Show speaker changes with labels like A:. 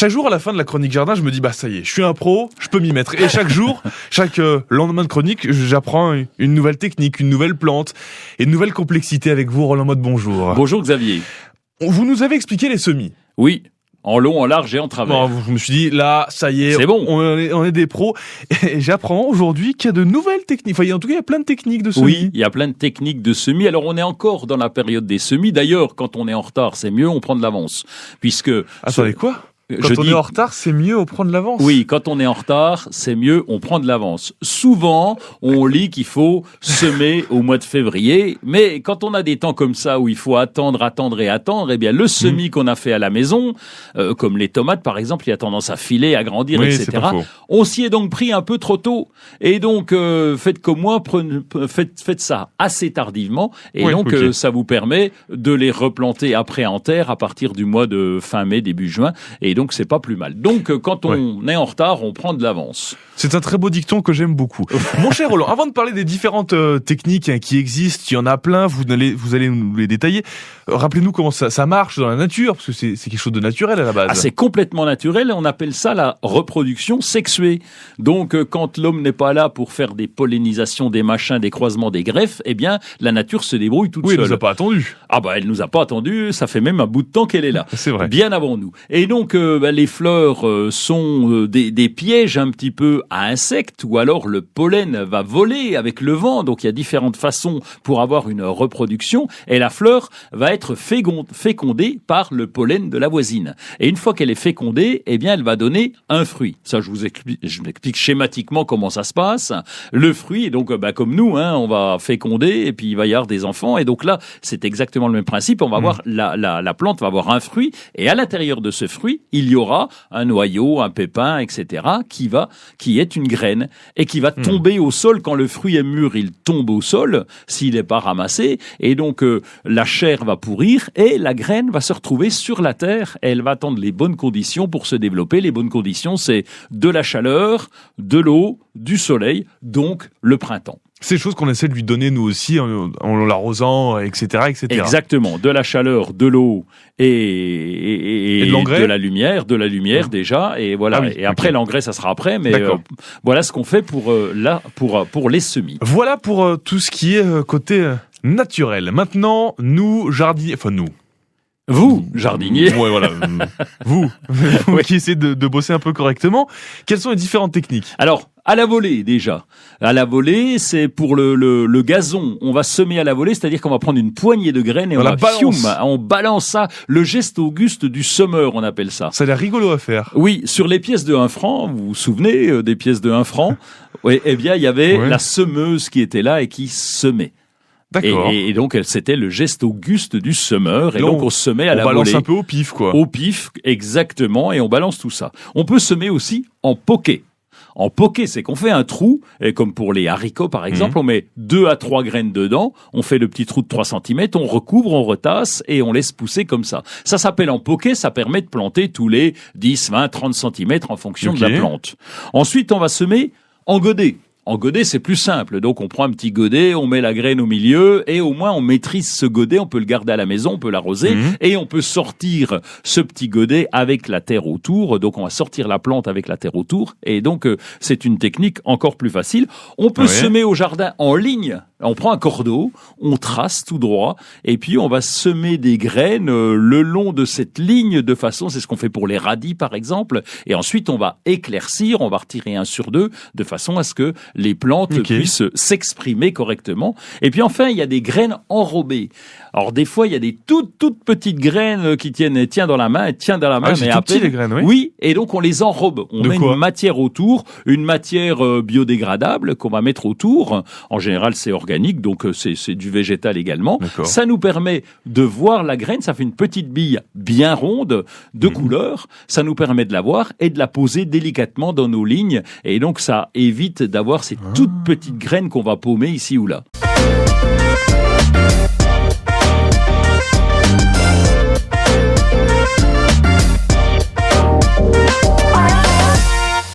A: Chaque jour, à la fin de la chronique jardin, je me dis, bah ça y est, je suis un pro, je peux m'y mettre. Et chaque jour, chaque lendemain de chronique, j'apprends une nouvelle technique, une nouvelle plante et une nouvelle complexité avec vous, Roland Motte, bonjour.
B: Bonjour Xavier.
A: Vous nous avez expliqué les semis.
B: Oui, en long, en large et en travers.
A: Bon, je me suis dit, là, ça y est,
B: C'est bon.
A: on est des pros. Et j'apprends aujourd'hui qu'il y a de nouvelles techniques. Enfin, en tout cas, il y a plein de techniques de semis.
B: Oui, il y a plein de techniques de semis. Alors, on est encore dans la période des semis. D'ailleurs, quand on est en retard, c'est mieux, on prend de l'avance. Puisque...
A: Attendez, quoi ? Quand on est en retard, c'est mieux, on prend de l'avance.
B: Oui, quand on est en retard, c'est mieux, on prend de l'avance. Souvent, on lit qu'il faut semer au mois de février, mais quand on a des temps comme ça où il faut attendre, eh bien le semis qu'on a fait à la maison, comme les tomates par exemple, il a tendance à filer, à grandir,
A: oui,
B: etc. On s'y est donc pris un peu trop tôt. Et donc, faites comme moi, faites ça assez tardivement, et oui, donc ça vous permet de les replanter après en terre à partir du mois de fin mai, début juin, et donc c'est pas plus mal. Donc quand on est en retard, on prend de l'avance.
A: C'est un très beau dicton que j'aime beaucoup. Mon cher Roland, avant de parler des différentes techniques qui existent, il y en a plein, vous allez nous les détailler. Rappelez-nous comment ça marche dans la nature, parce que c'est quelque chose de naturel à la base.
B: Ah, c'est complètement naturel, on appelle ça la reproduction sexuée. Donc quand l'homme n'est pas là pour faire des pollinisations, des machins, des croisements, des greffes, eh bien la nature se débrouille toute seule.
A: Oui, elle nous a pas attendu.
B: Ah bah elle nous a pas attendu, ça fait même un bout de temps qu'elle est là.
A: C'est vrai.
B: Bien avant nous. Et donc les fleurs sont des pièges un petit peu à insectes, ou alors le pollen va voler avec le vent. Donc il y a différentes façons pour avoir une reproduction, et la fleur va être fécondée par le pollen de la voisine. Et une fois qu'elle est fécondée, eh bien elle va donner un fruit. Ça, je m'explique schématiquement comment ça se passe. Le fruit, donc comme nous, on va féconder et puis il va y avoir des enfants. Et donc là, c'est exactement le même principe. On va avoir la plante va avoir un fruit, et à l'intérieur de ce fruit, il y aura un noyau, un pépin, etc., qui est une graine et qui va tomber au sol. Quand le fruit est mûr, il tombe au sol s'il n'est pas ramassé, et donc la chair va pourrir et la graine va se retrouver sur la terre, et elle va attendre les bonnes conditions pour se développer. Les bonnes conditions, c'est de la chaleur, de l'eau, du soleil, donc le printemps.
A: Ces choses qu'on essaie de lui donner nous aussi en l'arrosant, etc., etc.
B: Exactement, de la chaleur, de l'eau et
A: de l'engrais,
B: de la lumière déjà, et voilà. Et après l'engrais, ça sera après, mais voilà ce qu'on fait pour les semis.
A: Voilà pour tout ce qui est côté naturel. Maintenant, nous jardiniers, enfin nous.
B: Vous, jardinier.
A: Ouais, voilà. Vous qui essayez de bosser un peu correctement. Quelles sont les différentes techniques ?
B: Alors, à la volée, déjà. À la volée, c'est pour le gazon. On va semer à la volée, c'est-à-dire qu'on va prendre une poignée de graines et on balance ça. Le geste auguste du semeur, on appelle ça.
A: Ça a l'air rigolo à faire.
B: Oui, sur les pièces de 1 franc, vous vous souvenez des pièces de 1 franc? Oui, eh bien, il y avait la semeuse qui était là et qui semait.
A: D'accord.
B: Et donc, c'était le geste auguste du semeur. Et donc, on semait à la volée.
A: On balance un peu au pif, quoi.
B: Au pif, exactement. Et on balance tout ça. On peut semer aussi en poké. En poké, c'est qu'on fait un trou, et comme pour les haricots par exemple, on met 2 à 3 graines dedans, on fait le petit trou de 3 cm, on recouvre, on retasse, et on laisse pousser comme ça. Ça s'appelle en poké, ça permet de planter tous les 10, 20, 30 cm en fonction de la plante. Ensuite, on va semer en godet. En godet, c'est plus simple. Donc, on prend un petit godet, on met la graine au milieu, et au moins, on maîtrise ce godet. On peut le garder à la maison, on peut l'arroser, et on peut sortir ce petit godet avec la terre autour. Donc, on va sortir la plante avec la terre autour. Et donc, c'est une technique encore plus facile. On peut semer au jardin en ligne. On prend un cordeau, on trace tout droit, et puis on va semer des graines le long de cette ligne de façon, c'est ce qu'on fait pour les radis par exemple, et ensuite on va éclaircir, on va retirer 1 sur 2 de façon à ce que les plantes puissent s'exprimer correctement. Et puis enfin, il y a des graines enrobées. Alors des fois, il y a des toutes petites graines qui tiennent dans la main, mais
A: à peine. Les graines,
B: oui, et donc on les enrobe. On met une matière autour, une matière biodégradable qu'on va mettre autour. En général, c'est organique, donc c'est du végétal également. Ça nous permet de voir la graine, ça fait une petite bille bien ronde de couleur. Ça nous permet de la voir et de la poser délicatement dans nos lignes. Et donc ça évite d'avoir ces toutes petites graines qu'on va paumer ici ou là.